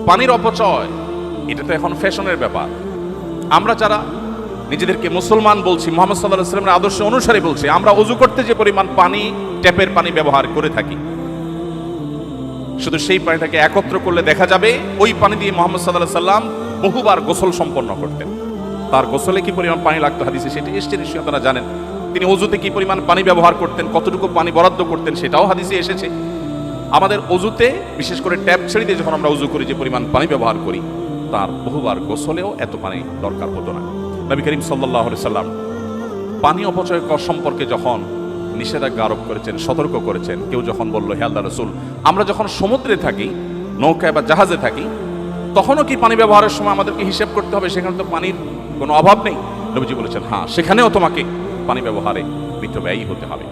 পানির অপচয় এটা তো এখন ফ্যাশনের ব্যাপার। আমরা যারা নিজেদেরকে মুসলমান বলছি, মুহাম্মদ সাল্লাল্লাহু আলাইহি ওয়াসাল্লামের আদর্শ অনুসারী বলছি, আমরা ওযু করতে যে পরিমাণ পানি, ট্যাপের পানি ব্যবহার করে থাকি, শুধু সেই পানিটাকে একত্র করলে দেখা যাবে ওই পানি দিয়ে মুহাম্মদ সাল্লাল্লাহু আলাইহি ওয়াসাল্লাম বহুবার গোসল সম্পন্ন করতেন। তার গোসলে কি পরিমাণ পানি লাগতো হাদিসে সেটা এসেছে, নিশ্চয়ই আপনারা জানেন। তিনি ওযুতে কি পরিমাণ পানি ব্যবহার করতেন, কতটুকু পানি বরাদ্দ করতেন, সেটাও হাদিসে এসেছে। আমাদের ওযুতে, বিশেষ করে ট্যাপ ছেড়ে দিয়ে যখন আমরা ওযু করি যে পরিমাণ পানি ব্যবহার করি, তার বহুবার গোসলেও এত পানি দরকার হতো না। নবী করিম সাল্লাল্লাহু আলাইহি সাল্লাম পানি অপচয় সম্পর্কে যখন নিষেধাজ্ঞা আরোপ করেছেন, সতর্ক করেছেন, কেউ যখন বলল, হে আল্লাহর রাসূল, আমরা যখন সমুদ্রে থাকি, নৌকায় বা জাহাজে থাকি, তখনও কি পানি ব্যবহারের সময় আমাদেরকে হিসেব করতে হবে? সেখানে তো পানির কোনো অভাব নেই। নবীজি বলেছেন, হ্যাঁ, সেখানেও তোমাকে পানি ব্যবহারে মিতব্যয়ী হতে হবে।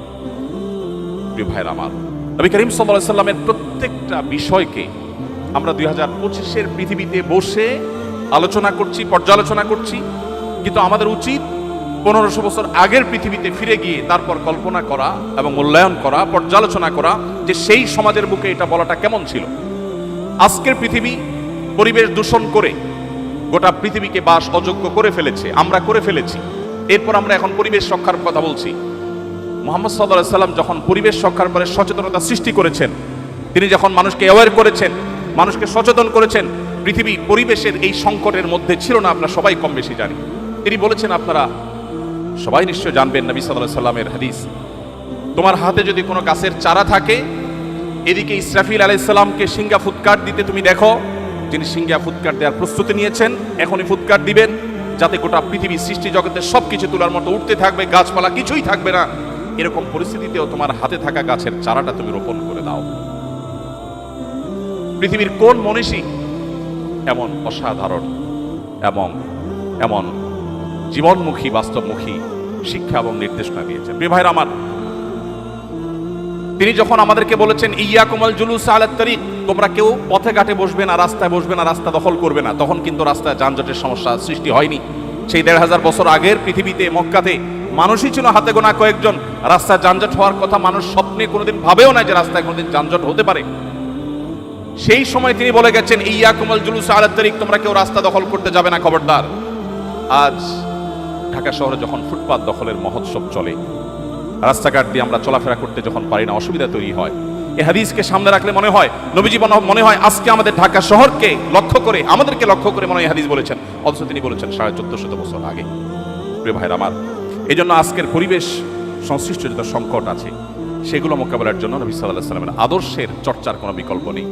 প্রিয় ভাইরা আমার, নবী করিম সাল্লাল্লাহু আলাইহি সাল্লামের প্রত্যেকটা বিষয়কে আমরা 2025-এর পৃথিবীতে বসে আলোচনা করছি, পর্যালোচনা করছি, কিন্তু আমাদের উচিত 1500 বছর আগের পৃথিবীতে ফিরে গিয়ে তারপর কল্পনা করা এবং মূল্যায়ন করা, পর্যালোচনা করা যে সেই সমাজের বুকে এটা বলাটা কেমন ছিল। আজকের পৃথিবী পরিবেশ দূষণ করে গোটা পৃথিবীকে বাস অযোগ্য করে ফেলেছে, আমরা করে ফেলেছি। এরপর আমরা এখন পরিবেশ রক্ষার কথা বলছি। মুহাম্মদ সাল্লাল্লাহু আলাইহি সাল্লাম যখন পরিবেশ রক্ষার পরে সচেতনতা সৃষ্টি করেছেন, তিনি যখন মানুষকে অ্যাওয়্যার করেছেন, মানুষকে সচেতন করেছেন, পৃথিবী পরিবেশের এই সংকটের মধ্যে ছিল না, আমরা সবাই কম বেশি জানি। তিনি বলেছেন, আপনারা সবাই নিশ্চয় জানবেন, নবী সাল্লাল্লাহু আলাইহি সাল্লামের হাদিস, তোমার হাতে যদি কোনো গাছের চারা থাকে, এদিকে ইসরাফিল আলাইহিস সালামকে সিংহা ফুৎকার দিতে তুমি দেখো, যিনি সিংহা ফুৎকার দেওয়ার প্রস্তুতি নিয়েছেন, এখনই ফুৎকার দিবেন, যাতে গোটা পৃথিবী সৃষ্টি জগতের সবকিছু তোলার মতো উঠতে থাকবে, গাছপালা কিছুই থাকবে না। এরকম পরিস্থিতিতেও তোমার হাতে থাকা গাছের চারাটা তুমি রোপণ করে দাও। পৃথিবীর কোন মনীষী এমন অসাধারণ এবং এমন জীবনমুখী, বাস্তবমুখী শিক্ষা এবং নির্দেশনা দিয়েছেন? প্রিয় ভাইরা আমার, তিনি যখন আমাদেরকে বলেছেন, ইয়াকুমুল জুলুস আলাত তারিক, তোমরা কেউ পথে ঘাটে বসবে না, রাস্তায় বসবে না, রাস্তা দখল করবে না, তখন কিন্তু রাস্তায় যানজটের সমস্যা সৃষ্টি হয়নি। সেই 1500 বছর আগের পৃথিবীতে, মক্কাতে মানুষই ছিল হাতে গোনা কয়েকজন। রাস্তায় যানজট হওয়ার কথা মানুষ স্বপ্নে কোনোদিন ভাবেও না যে রাস্তায় কোনোদিন যানজট হতে পারে। সেই সময় তিনি বলে গেছেন, ইয়াকুমুল জুলুস আলাত তারিক, তোমরা কেউ রাস্তা দখল করতে যাবে না, খবরদার। আজ ঢাকা শহরে যখন ফুটপাত দখলের মহোৎসব চলে, রাস্তাঘাট দিয়ে আমরা চলাফেরা করতে যখন পারি না, অসুবিধা তৈরি হয়। এই হাদিসকে সামনে রাখলে মনে হয়, নবীজি মনে হয় আজকে আমাদের ঢাকা শহরকে লক্ষ্য করে, আমাদেরকে লক্ষ্য করে মনে হয় হাদিস বলেছেন, অথচ তিনি বলেছেন 1450 বছর আগে। প্রিয় ভাইরা আমার, এই জন্য আজকের পরিবেশ সংশ্লিষ্ট যত সংকট আছে, সেগুলো মোকাবেলার জন্য নবী সাল্লাল্লাহু আলাইহি ওয়াসাল্লামের আদর্শের চর্চার কোনো বিকল্প নেই।